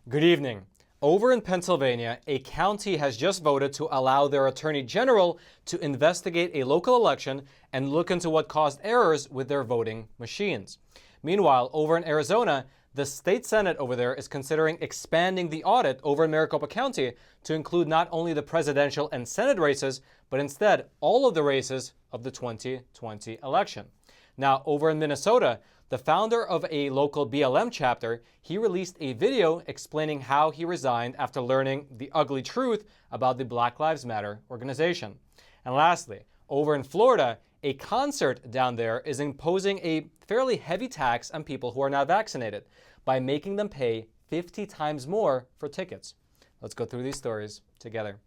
Good evening. Over in Pennsylvania, a county has just voted to allow their attorney general to investigate a local election and look into what caused errors with their voting machines. Meanwhile, over in Arizona, the state senate over there is considering expanding the audit over in Maricopa County to include not only the presidential and senate races, but instead all of the races of the 2020 election. Now, over in Minnesota, the founder of a local BLM chapter, he released a video explaining how he resigned after learning the ugly truth about the Black Lives Matter organization. And lastly, over in Florida, a concert down there is imposing a fairly heavy tax on people who are not vaccinated by making them pay 50 times more for tickets. Let's go through these stories together.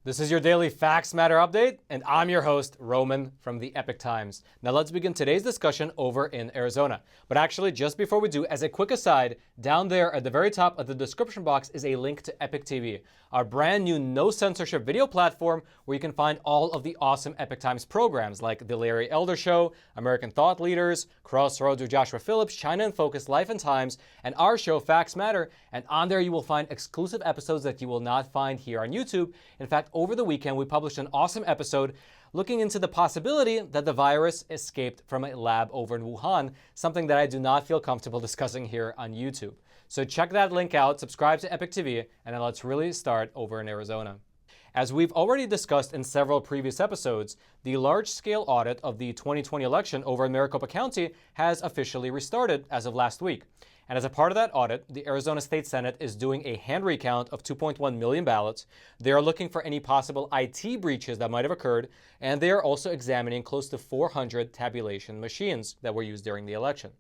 This is your daily Facts Matter update, and I'm your host, Roman from the Epoch Times. Now let's begin today's discussion over in Arizona. But actually, just before we do, as a quick aside, down there at the very top of the description box is a link to Epoch TV, our brand new no censorship video platform where you can find all of the awesome Epoch Times programs like The Larry Elder Show, American Thought Leaders, Crossroads with Joshua Phillips, China in Focus, Life and Times, and our show, Facts Matter. And on there you will find exclusive episodes that you will not find here on YouTube. In fact, over the weekend, we published an awesome episode looking into the possibility that the virus escaped from a lab over in Wuhan, something that I do not feel comfortable discussing here on YouTube. So check that link out, subscribe to Epoch TV, and then let's really start over in Arizona. As we've already discussed in several previous episodes, the large-scale audit of the 2020 election over in Maricopa County has officially restarted as of last week. And as a part of that audit, the Arizona State Senate is doing a hand recount of 2.1 million ballots. They are looking for any possible IT breaches that might have occurred, and they are also examining close to 400 tabulation machines that were used during the election.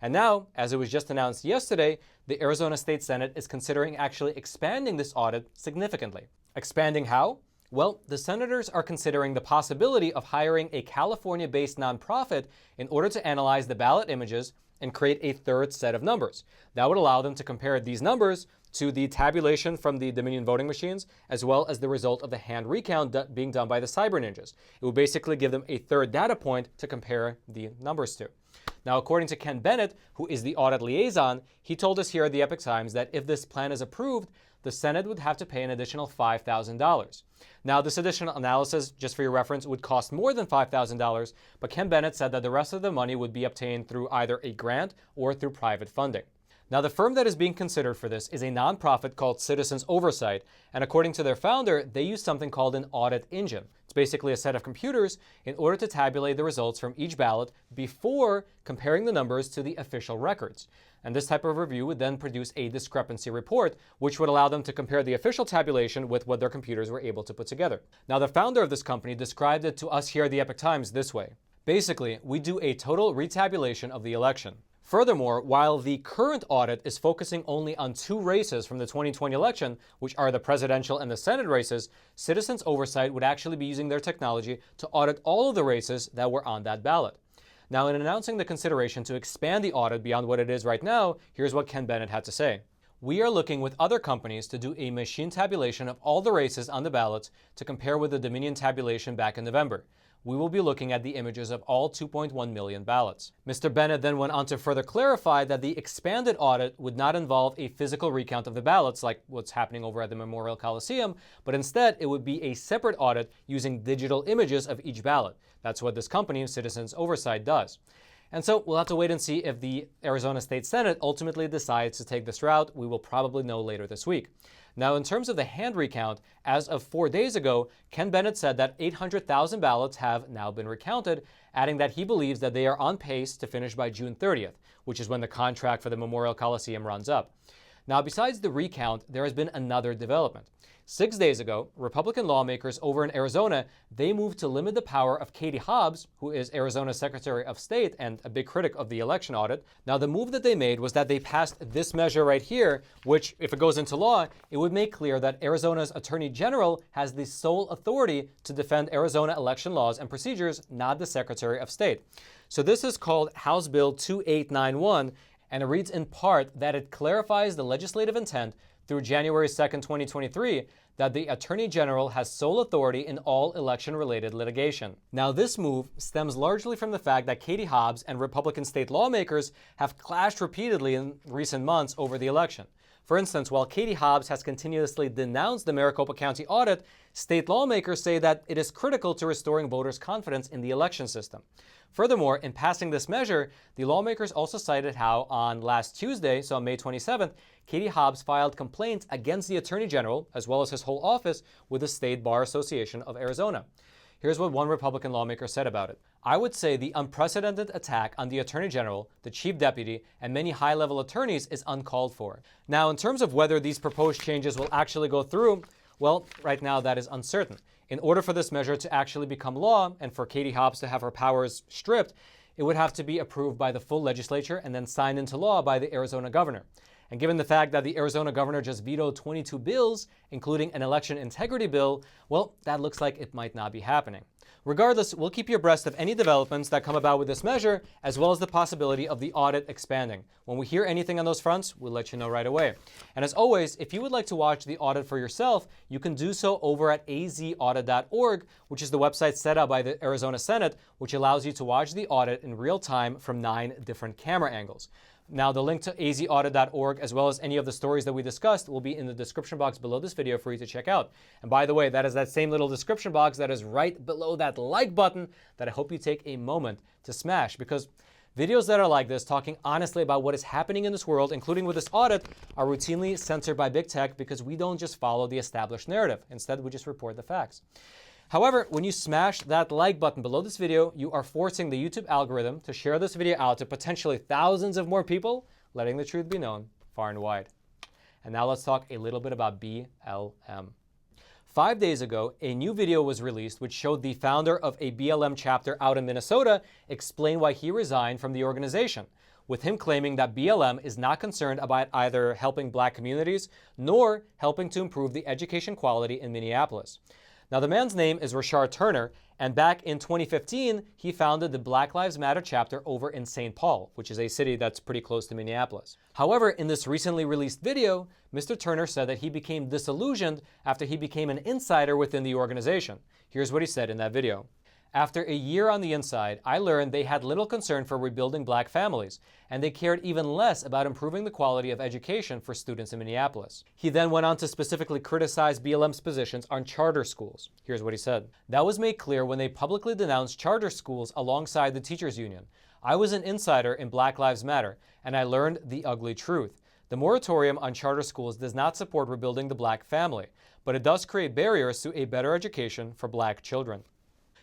And now, as it was just announced yesterday, the Arizona State Senate is considering actually expanding this audit significantly. Expanding how? Well, the senators are considering the possibility of hiring a California-based nonprofit in order to analyze the ballot images and create a third set of numbers. That would allow them to compare these numbers to the tabulation from the Dominion voting machines, as well as the result of the hand recount being done by the cyber ninjas. It would basically give them a third data point to compare the numbers to. Now, according to Ken Bennett, who is the audit liaison, he told us here at the Epoch Times that if this plan is approved, the Senate would have to pay an additional $5,000. Now, this additional analysis, just for your reference, would cost more than $5,000, but Ken Bennett said that the rest of the money would be obtained through either a grant or through private funding. Now, the firm that is being considered for this is a nonprofit called Citizens Oversight, and according to their founder, they use something called an audit engine. It's basically a set of computers in order to tabulate the results from each ballot before comparing the numbers to the official records. And this type of review would then produce a discrepancy report, which would allow them to compare the official tabulation with what their computers were able to put together. Now, the founder of this company described it to us here at the Epoch Times this way. Basically, we do a total retabulation of the election. Furthermore, while the current audit is focusing only on two races from the 2020 election, which are the presidential and the Senate races, Citizens Oversight would actually be using their technology to audit all of the races that were on that ballot. Now, in announcing the consideration to expand the audit beyond what it is right now, here's what Ken Bennett had to say. We are looking with other companies to do a machine tabulation of all the races on the ballots to compare with the Dominion tabulation back in November. We will be looking at the images of all 2.1 million ballots. Mr. Bennett then went on to further clarify that the expanded audit would not involve a physical recount of the ballots like what's happening over at the Memorial Coliseum, but instead it would be a separate audit using digital images of each ballot. That's what this company, Citizens Oversight, does. And so we'll have to wait and see if the Arizona State Senate ultimately decides to take this route. We will probably know later this week. Now, in terms of the hand recount, as of 4 days ago, Ken Bennett said that 800,000 ballots have now been recounted, adding that he believes that they are on pace to finish by June 30th, which is when the contract for the Memorial Coliseum runs up. Now, besides the recount, there has been another development. 6 days ago, Republican lawmakers over in Arizona, they moved to limit the power of Katie Hobbs, who is Arizona's Secretary of State and a big critic of the election audit. Now, the move that they made was that they passed this measure right here, which, if it goes into law, it would make clear that Arizona's Attorney General has the sole authority to defend Arizona election laws and procedures, not the Secretary of State. So this is called House Bill 2891, and it reads in part that it clarifies the legislative intent through January 2nd, 2023, that the Attorney General has sole authority in all election-related litigation. Now, this move stems largely from the fact that Katie Hobbs and Republican state lawmakers have clashed repeatedly in recent months over the election. For instance, while Katie Hobbs has continuously denounced the Maricopa County audit, state lawmakers say that it is critical to restoring voters' confidence in the election system. Furthermore, in passing this measure, the lawmakers also cited how on last Tuesday, so on May 27th, Katie Hobbs filed complaints against the Attorney General, as well as his whole office, with the State Bar Association of Arizona. Here's what one Republican lawmaker said about it. I would say the unprecedented attack on the Attorney General, the Chief Deputy, and many high-level attorneys is uncalled for. Now, in terms of whether these proposed changes will actually go through, well, right now that is uncertain. In order for this measure to actually become law and for Katie Hobbs to have her powers stripped, it would have to be approved by the full legislature and then signed into law by the Arizona governor. And given the fact that the Arizona governor just vetoed 22 bills, including an election integrity bill, well, that looks like it might not be happening. Regardless, we'll keep you abreast of any developments that come about with this measure, as well as the possibility of the audit expanding. When we hear anything on those fronts, we'll let you know right away. And as always, if you would like to watch the audit for yourself, you can do so over at azaudit.org, which is the website set up by the Arizona Senate, which allows you to watch the audit in real time from 9 different camera angles. Now, the link to azaudit.org, as well as any of the stories that we discussed, will be in the description box below this video for you to check out. And by the way, that is that same little description box that is right below that like button that I hope you take a moment to smash, because videos that are like this, talking honestly about what is happening in this world, including with this audit, are routinely censored by big tech because we don't just follow the established narrative. Instead, we just report the facts. However, when you smash that like button below this video, you are forcing the YouTube algorithm to share this video out to potentially thousands of more people, letting the truth be known far and wide. And now let's talk a little bit about BLM. 5 days ago, a new video was released which showed the founder of a BLM chapter out in Minnesota explain why he resigned from the organization, with him claiming that BLM is not concerned about either helping Black communities nor helping to improve the education quality in Minneapolis. Now, the man's name is Rashard Turner, and back in 2015, he founded the Black Lives Matter chapter over in St. Paul, which is a city that's pretty close to Minneapolis. However, in this recently released video, Mr. Turner said that he became disillusioned after he became an insider within the organization. Here's what he said in that video. After a year on the inside, I learned they had little concern for rebuilding Black families, and they cared even less about improving the quality of education for students in Minneapolis. He then went on to specifically criticize BLM's positions on charter schools. Here's what he said. That was made clear when they publicly denounced charter schools alongside the teachers union. I was an insider in Black Lives Matter, and I learned the ugly truth. The moratorium on charter schools does not support rebuilding the Black family, but it does create barriers to a better education for Black children.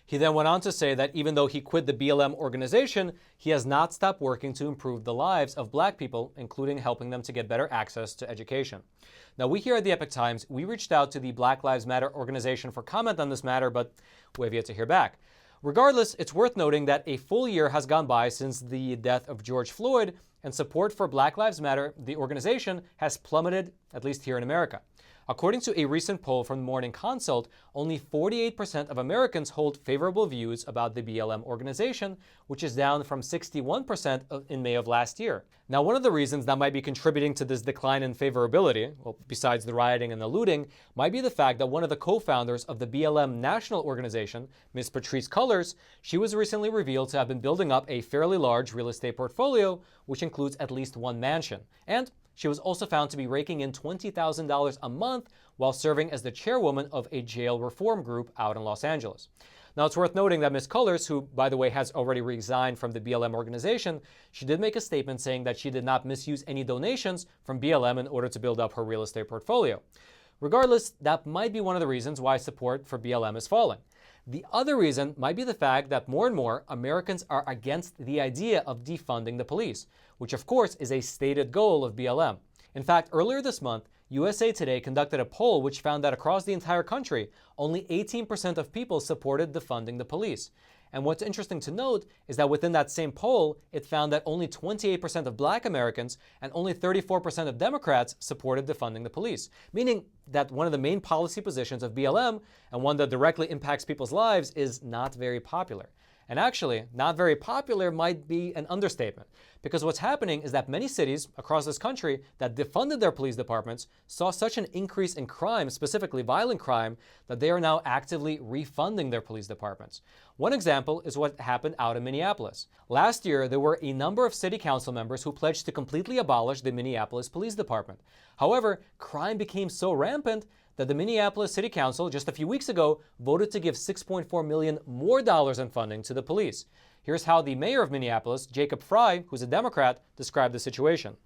He then went on to say that even though he quit the BLM organization, he has not stopped working to improve the lives of Black people, including helping them to get better access to education. Now, we here at the Epoch Times, we reached out to the Black Lives Matter organization for comment on this matter, but we have yet to hear back. Regardless, it's worth noting that a full year has gone by since the death of George Floyd, and support for Black Lives Matter, the organization, has plummeted, at least here in America. According to a recent poll from the Morning Consult, only 48% of Americans hold favorable views about the BLM organization, which is down from 61% in May of last year. Now, one of the reasons that might be contributing to this decline in favorability, well, besides the rioting and the looting, might be the fact that one of the co-founders of the BLM national organization, Ms. Patrisse Cullors, she was recently revealed to have been building up a fairly large real estate portfolio, which includes at least one mansion. And she was also found to be raking in $20,000 a month while serving as the chairwoman of a jail reform group out in Los Angeles. Now, it's worth noting that Ms. Cullors, who, by the way, has already resigned from the BLM organization, she did make a statement saying that she did not misuse any donations from BLM in order to build up her real estate portfolio. Regardless, that might be one of the reasons why support for BLM is falling. The other reason might be the fact that more and more Americans are against the idea of defunding the police, which of course is a stated goal of BLM. In fact, earlier this month, USA Today conducted a poll which found that across the entire country, only 18% of people supported defunding the police. And what's interesting to note is that within that same poll, it found that only 28% of Black Americans and only 34% of Democrats supported defunding the police, meaning that one of the main policy positions of BLM, and one that directly impacts people's lives, is not very popular. And actually, not very popular might be an understatement, because what's happening is that many cities across this country that defunded their police departments saw such an increase in crime, specifically violent crime, that they are now actively refunding their police departments. One example is what happened out in Minneapolis. Last year, there were a number of city council members who pledged to completely abolish the Minneapolis Police Department. However, crime became so rampant that the Minneapolis City Council just a few weeks ago voted to give $6.4 million more in funding to the police. Here's how the mayor of Minneapolis, Jacob Frey, who's a Democrat, described the situation.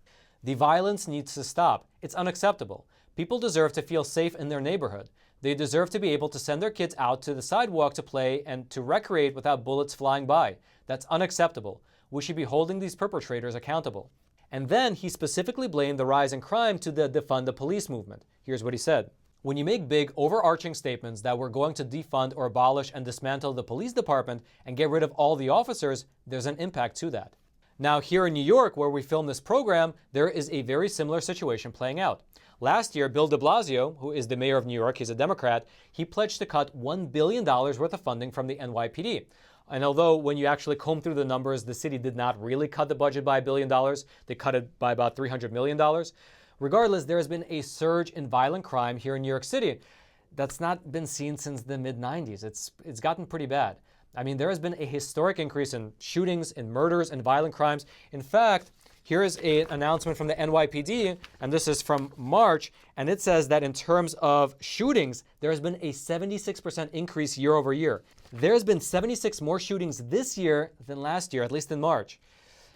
"The violence needs to stop. It's unacceptable. People deserve to feel safe in their neighborhood. They deserve to be able to send their kids out to the sidewalk to play and to recreate without bullets flying by. That's unacceptable. We should be holding these perpetrators accountable." And then he specifically blamed the rise in crime to the defund the police movement. Here's what he said. "When you make big, overarching statements that we're going to defund or abolish and dismantle the police department and get rid of all the officers, there's an impact to that." Now, here in New York, where we filmed this program, there is a very similar situation playing out. Last year, Bill de Blasio, who is the mayor of New York, he's a Democrat, he pledged to cut $1 billion worth of funding from the NYPD. And although when you actually comb through the numbers, the city did not really cut the budget by $1 billion, they cut it by about $300 million. Regardless, there has been a surge in violent crime here in New York City that's not been seen since the mid-90s. It's gotten pretty bad. I mean, there has been a historic increase in shootings, in murders, and violent crimes. In fact, here is an announcement from the NYPD, and this is from March, and it says that in terms of shootings, there has been a 76% increase year over year. There's been 76 more shootings this year than last year, at least in March.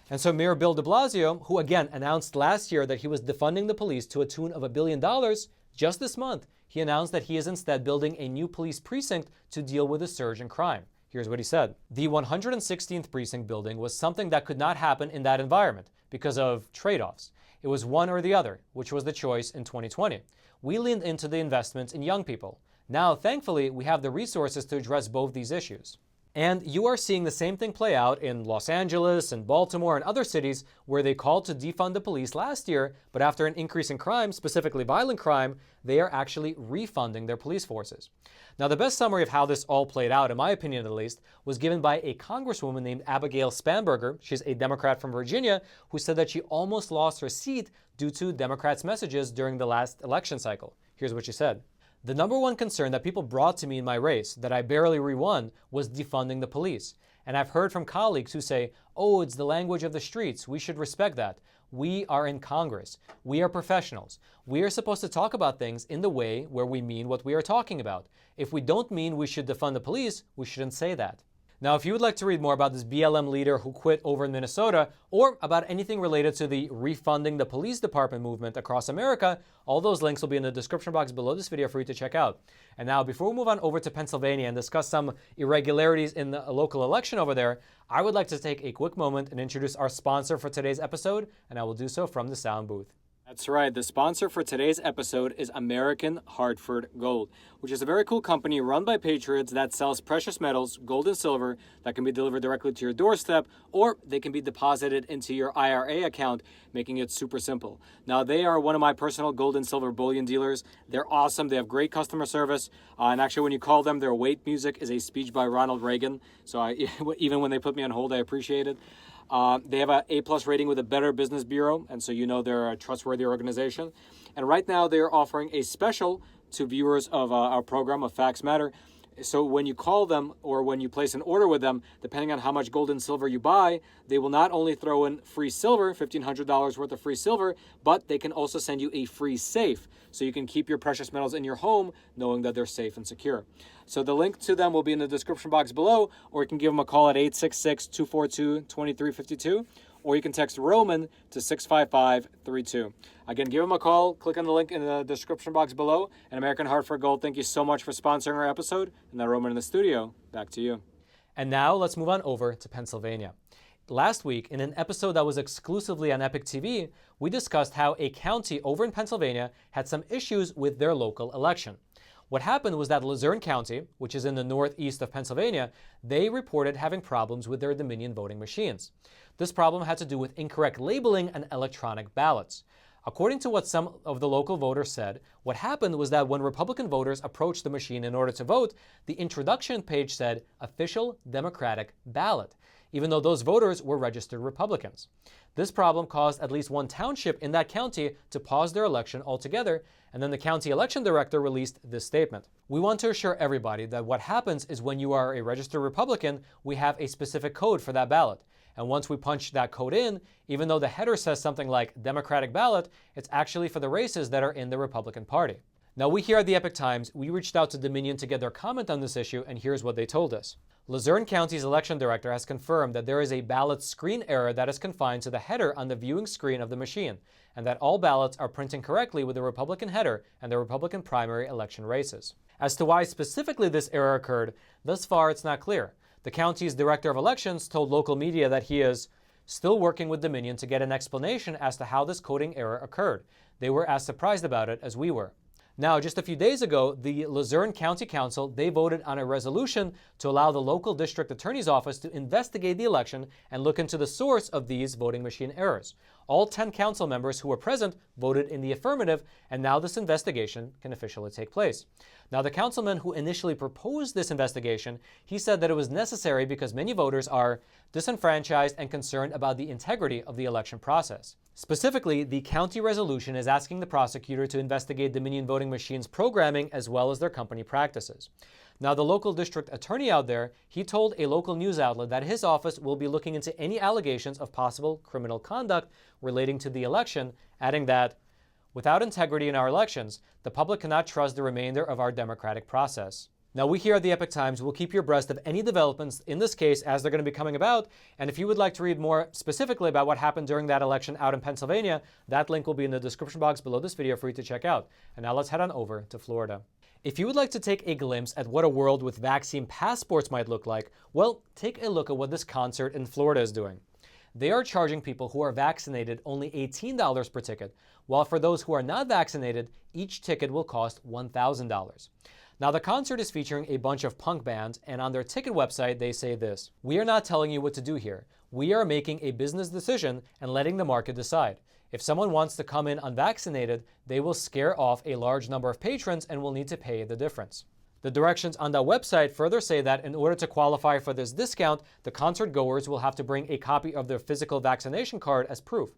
And so Mayor Bill de Blasio, who again announced last year that he was defunding the police to a tune of $1 billion, just this month, he announced that he is instead building a new police precinct to deal with the surge in crime. Here's what he said. "The 116th precinct building was something that could not happen in that environment because of trade-offs. It was one or the other, which was the choice in 2020. We leaned into the investments in young people. Now, thankfully, we have the resources to address both these issues." And you are seeing the same thing play out in Los Angeles and Baltimore and other cities where they called to defund the police last year, but after an increase in crime, specifically violent crime, they are actually refunding their police forces. Now, the best summary of how this all played out, in my opinion at least, was given by a congresswoman named Abigail Spanberger. She's a Democrat from Virginia who said that she almost lost her seat due to Democrats' messages during the last election cycle. Here's what she said. "The number one concern that people brought to me in my race, that I barely re-won, was defunding the police. And I've heard from colleagues who say, oh, it's the language of the streets. We should respect that. We are in Congress. We are professionals. We are supposed to talk about things in the way where we mean what we are talking about. If we don't mean we should defund the police, we shouldn't say that." Now, if you would like to read more about this BLM leader who quit over in Minnesota, or about anything related to the refunding the police department movement across America, all those links will be in the description box below this video for you to check out. And now, before we move on over to Pennsylvania and discuss some irregularities in the local election over there, I would like to take a quick moment and introduce our sponsor for today's episode, and I will do so from the sound booth. That's right. The sponsor for today's episode is American Hartford Gold, which is a very cool company run by patriots that sells precious metals, gold and silver, that can be delivered directly to your doorstep, or they can be deposited into your IRA account, making it super simple. Now, they are one of my personal gold and silver bullion dealers. They're awesome. They have great customer service. And actually, when you call them, their wait music is a speech by Ronald Reagan. So even when they put me on hold, I appreciate it. They have an A+ rating with the Better Business Bureau, and so you know they're a trustworthy organization. And right now they're offering a special to viewers of our program of Facts Matter. So when you call them or when you place an order with them, depending on how much gold and silver you buy, they will not only throw in free silver, $1,500 worth of free silver, but they can also send you a free safe so you can keep your precious metals in your home knowing that they're safe and secure. So the link to them will be in the description box below, or you can give them a call at 866-242-2352, or you can text Roman to 65532. Again, give them a call, click on the link in the description box below. And American Hartford Gold, thank you so much for sponsoring our episode. And now, Roman in the studio, back to you. And now let's move on over to Pennsylvania. Last week, in an episode that was exclusively on Epoch TV, we discussed how a county over in Pennsylvania had some issues with their local election. What happened was that Luzerne County, which is in the northeast of Pennsylvania, they reported having problems with their Dominion voting machines. This problem had to do with incorrect labeling and electronic ballots. According to what some of the local voters said, what happened was that when Republican voters approached the machine in order to vote, the introduction page said official Democratic ballot, even though those voters were registered Republicans. This problem caused at least one township in that county to pause their election altogether, and then the county election director released this statement. We want to assure everybody that what happens is when you are a registered Republican, we have a specific code for that ballot. And once we punch that code in, even though the header says something like Democratic ballot, it's actually for the races that are in the Republican Party. Now, we here at the Epoch Times, we reached out to Dominion to get their comment on this issue, and here's what they told us. Luzerne County's election director has confirmed that there is a ballot screen error that is confined to the header on the viewing screen of the machine, and that all ballots are printing correctly with the Republican header and the Republican primary election races. As to why specifically this error occurred, thus far it's not clear. The county's director of elections told local media that he is still working with Dominion to get an explanation as to how this coding error occurred. They were as surprised about it as we were. Now, just a few days ago, the Luzerne County Council, they voted on a resolution to allow the local district attorney's office to investigate the election and look into the source of these voting machine errors. All 10 council members who were present voted in the affirmative, and now this investigation can officially take place. Now, the councilman who initially proposed this investigation, he said that it was necessary because many voters are disenfranchised and concerned about the integrity of the election process. Specifically, the county resolution is asking the prosecutor to investigate Dominion voting machines programming as well as their company practices. Now, the local district attorney out there, he told a local news outlet that his office will be looking into any allegations of possible criminal conduct relating to the election, adding that, without integrity in our elections, the public cannot trust the remainder of our democratic process. Now, we here at the Epoch Times will keep you abreast of any developments in this case as they're going to be coming about. And if you would like to read more specifically about what happened during that election out in Pennsylvania, that link will be in the description box below this video for you to check out. And now let's head on over to Florida. If you would like to take a glimpse at what a world with vaccine passports might look like, well, take a look at what this concert in Florida is doing. They are charging people who are vaccinated only $18 per ticket, while for those who are not vaccinated, each ticket will cost $1,000. Now, the concert is featuring a bunch of punk bands, and on their ticket website, they say this: "We are not telling you what to do here. We are making a business decision and letting the market decide. If someone wants to come in unvaccinated, they will scare off a large number of patrons and will need to pay the difference." The directions on that website further say that in order to qualify for this discount, the concert goers will have to bring a copy of their physical vaccination card as proof.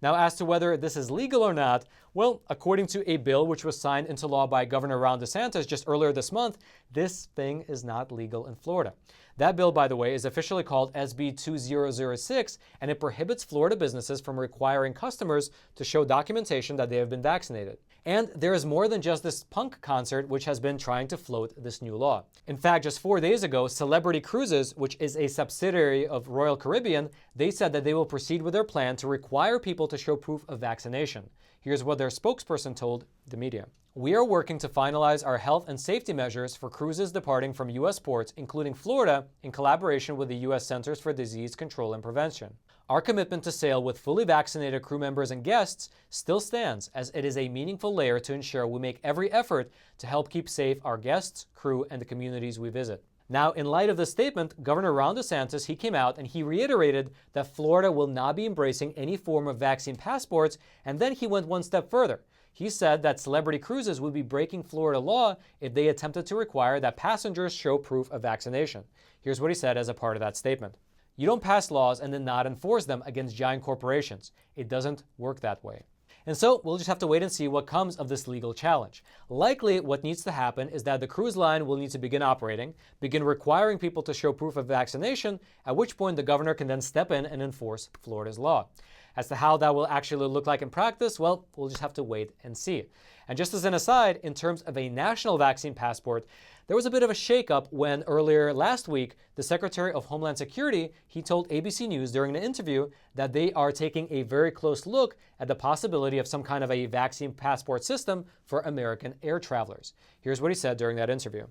Now, as to whether this is legal or not, well, according to a bill which was signed into law by Governor Ron DeSantis just earlier this month, this thing is not legal in Florida. That bill, by the way, is officially called SB 2006, and it prohibits Florida businesses from requiring customers to show documentation that they have been vaccinated. And there is more than just this punk concert which has been trying to float this new law. In fact, just 4 days ago, Celebrity Cruises, which is a subsidiary of Royal Caribbean, they said that they will proceed with their plan to require people to show proof of vaccination. Here's what their spokesperson told the media. "We are working to finalize our health and safety measures for cruises departing from U.S. ports, including Florida, in collaboration with the U.S. Centers for Disease Control and Prevention. Our commitment to sail with fully vaccinated crew members and guests still stands, as it is a meaningful layer to ensure we make every effort to help keep safe our guests, crew, and the communities we visit." Now, in light of this statement, Governor Ron DeSantis, he came out and he reiterated that Florida will not be embracing any form of vaccine passports, and then he went one step further. He said that Celebrity Cruises would be breaking Florida law if they attempted to require that passengers show proof of vaccination. Here's what he said as a part of that statement. "You don't pass laws and then not enforce them against giant corporations. It doesn't work that way." And so we'll just have to wait and see what comes of this legal challenge. Likely what needs to happen is that the cruise line will need to begin operating, begin requiring people to show proof of vaccination, at which point the governor can then step in and enforce Florida's law. As to how that will actually look like in practice, well, we'll just have to wait and see. And just as an aside, in terms of a national vaccine passport, there was a bit of a shakeup when earlier last week, the Secretary of Homeland Security, he told ABC News during an interview that they are taking a very close look at the possibility of some kind of a vaccine passport system for American air travelers. Here's what he said during that interview.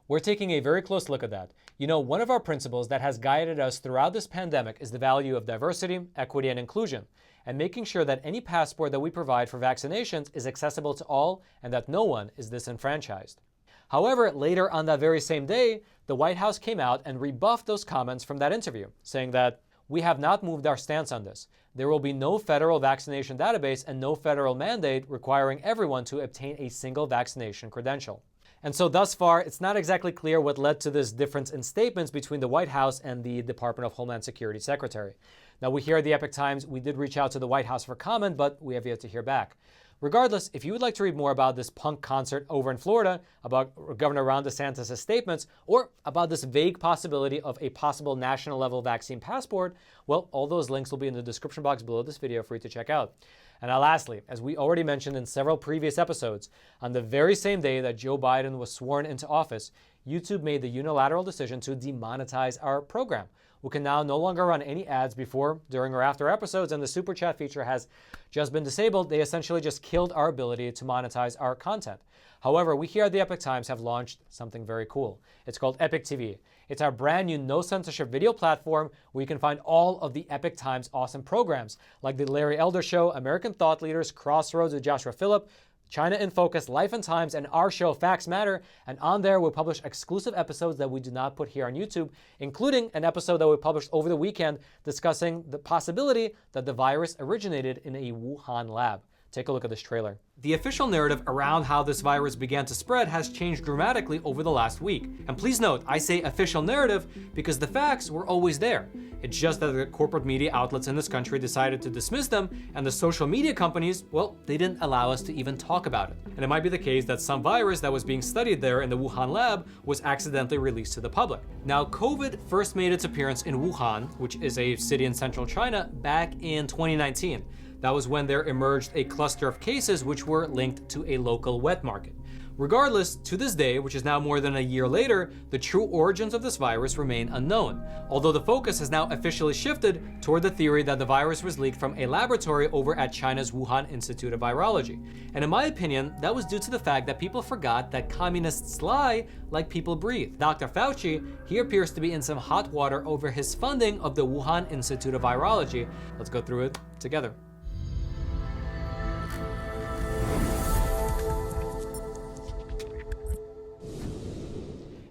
"We're taking a very close look at that. You know, one of our principles that has guided us throughout this pandemic is the value of diversity, equity, and inclusion, and making sure that any passport that we provide for vaccinations is accessible to all and that no one is disenfranchised." However, later on that very same day, the White House came out and rebuffed those comments from that interview, saying that, we have not moved our stance on this. There will be no federal vaccination database and no federal mandate requiring everyone to obtain a single vaccination credential. And so thus far, it's not exactly clear what led to this difference in statements between the White House and the Department of Homeland Security Secretary. Now, we here at the Epoch Times, we did reach out to the White House for comment, but we have yet to hear back. Regardless, if you would like to read more about this punk concert over in Florida, about Governor Ron DeSantis' statements, or about this vague possibility of a possible national level vaccine passport, well, all those links will be in the description box below this video for you to check out. And now lastly, as we already mentioned in several previous episodes, on the very same day that Joe Biden was sworn into office, YouTube made the unilateral decision to demonetize our program. We can now no longer run any ads before, during, or after episodes, and the super chat feature has just been disabled. They essentially just killed our ability to monetize our content. However, we here at the Epoch Times have launched something very cool. It's called Epoch TV. It's our brand new no censorship video platform where you can find all of the Epoch Times awesome programs, like the Larry Elder Show, American Thought Leaders, Crossroads with Joshua Phillip, China in Focus, Life and Times, and our show, Facts Matter. And on there, we'll publish exclusive episodes that we do not put here on YouTube, including an episode that we published over the weekend discussing the possibility that the virus originated in a Wuhan lab. Take a look at this trailer. The official narrative around how this virus began to spread has changed dramatically over the last week. And please note, I say official narrative because the facts were always there. It's just that the corporate media outlets in this country decided to dismiss them, and the social media companies, well, they didn't allow us to even talk about it. And it might be the case that some virus that was being studied there in the Wuhan lab was accidentally released to the public. Now, COVID first made its appearance in Wuhan, which is a city in central China, back in 2019. That was when there emerged a cluster of cases which were linked to a local wet market. Regardless, to this day, which is now more than a year later, the true origins of this virus remain unknown, although the focus has now officially shifted toward the theory that the virus was leaked from a laboratory over at China's Wuhan Institute of Virology. And in my opinion, that was due to the fact that people forgot that communists lie like people breathe. Dr. Fauci, he appears to be in some hot water over his funding of the Wuhan Institute of Virology. Let's go through it together.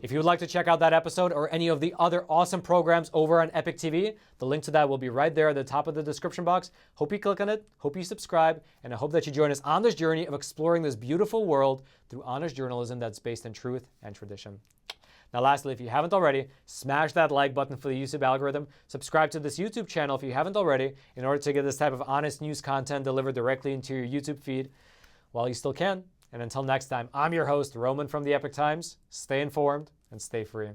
If you would like to check out that episode or any of the other awesome programs over on Epoch TV, the link to that will be right there at the top of the description box. Hope you click on it, hope you subscribe, and I hope that you join us on this journey of exploring this beautiful world through honest journalism that's based in truth and tradition. Now lastly, if you haven't already, smash that like button for the YouTube algorithm. Subscribe to this YouTube channel if you haven't already, in order to get this type of honest news content delivered directly into your YouTube feed while you still can. And until next time, I'm your host, Roman from the Epoch Times. Stay informed and stay free.